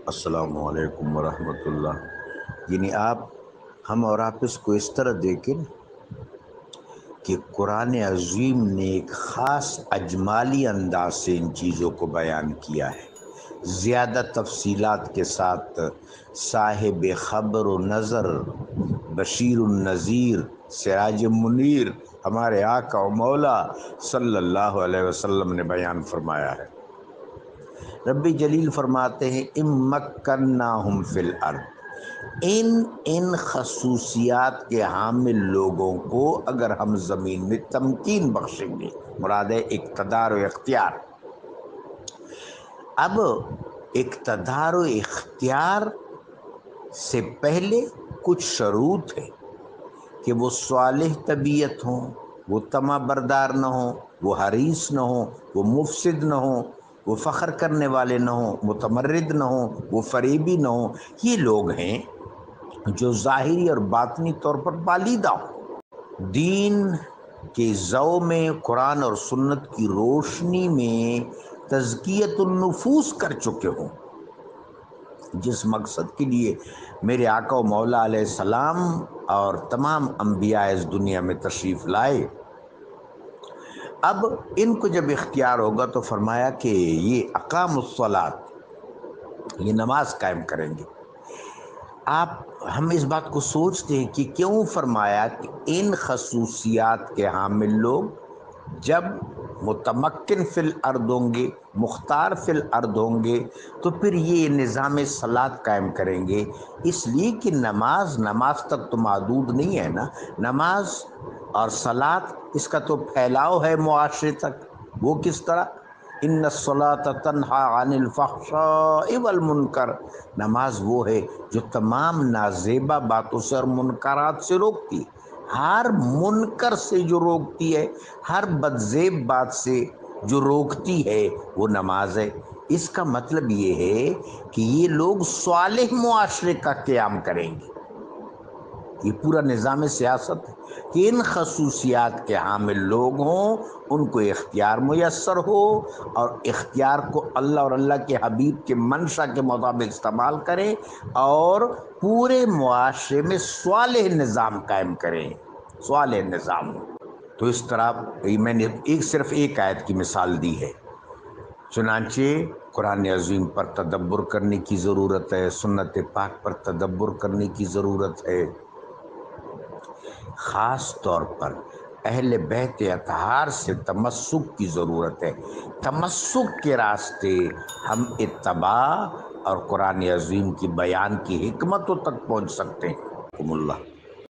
السلام علیکم ورحمۃ اللہ۔ یعنی ہم اور آپ اس کو اس طرح دیکھیں کہ قرآن عظیم نے ایک خاص اجمالی انداز سے ان چیزوں کو بیان کیا ہے، زیادہ تفصیلات کے ساتھ۔ صاحب خبر و نظر، بشیر النذیر، سراج منیر ہمارے آقا و مولا صلی اللہ علیہ وسلم نے بیان فرمایا ہے۔ رب جلیل فرماتے ہیں مکناہم فی الارض، ان خصوصیات کے حامل لوگوں کو اگر ہم زمین میں تمکین بخشیں گے، مراد ہے اقتدار و اختیار۔ اب اقتدار و اختیار سے پہلے کچھ شروط ہے کہ وہ صالح طبیعت ہوں، وہ طمع بردار نہ ہوں، وہ حریص نہ ہوں، وہ مفسد نہ ہوں، وہ فخر کرنے والے نہ ہوں، متمرد نہ ہوں، وہ فریبی نہ ہوں۔ یہ لوگ ہیں جو ظاہری اور باطنی طور پر بالیدہ ہوں، دین کے ضوء میں، قرآن اور سنت کی روشنی میں تزکیت النفوس کر چکے ہوں، جس مقصد کے لیے میرے آقا و مولا علیہ السلام اور تمام انبیاء اس دنیا میں تشریف لائے۔ اب ان کو جب اختیار ہوگا تو فرمایا کہ یہ اقام الصلاۃ، یہ نماز قائم کریں گے۔ ہم اس بات کو سوچتے ہیں کہ کیوں فرمایا کہ ان خصوصیات کے حامل لوگ جب متمکن فی الارض ہوں گے، مختار فی الارض ہوں گے، تو پھر یہ نظام صلاۃ قائم کریں گے۔ اس لیے کہ نماز تک تو محدود نہیں ہے نا، نماز اور صلاۃ اس کا تو پھیلاؤ ہے معاشرے تک۔ وہ کس طرح؟ ان الصلاۃ تنہی عن الفحشاء والمنکر، نماز وہ ہے جو تمام نازیبا باتوں سے اور منکرات سے روکتی ہے، ہر منکر سے جو روکتی ہے، ہر بدزیب بات سے جو روکتی ہے وہ نماز ہے۔ اس کا مطلب یہ ہے کہ یہ لوگ صالح معاشرے کا قیام کریں گے۔ یہ پورا نظام سیاست ہے کہ ان خصوصیات کے حامل لوگ ہوں، ان کو اختیار میسر ہو، اور اختیار کو اللہ اور اللہ کے حبیب کے منشا کے مطابق استعمال کریں، اور پورے معاشرے میں صالح نظام قائم کریں، صالح نظام۔ تو اس طرح میں نے صرف ایک آیت کی مثال دی ہے، چنانچہ قرآن عظیم پر تدبر کرنے کی ضرورت ہے، سنت پاک پر تدبر کرنے کی ضرورت ہے۔ خاص طور پر اہل بیت اطہار سے تمسک کی ضرورت ہے۔ تمسک کے راستے ہم اتباع اور قرآن عظیم کی بیان کی حکمتوں تک پہنچ سکتے ہیں۔ اللہ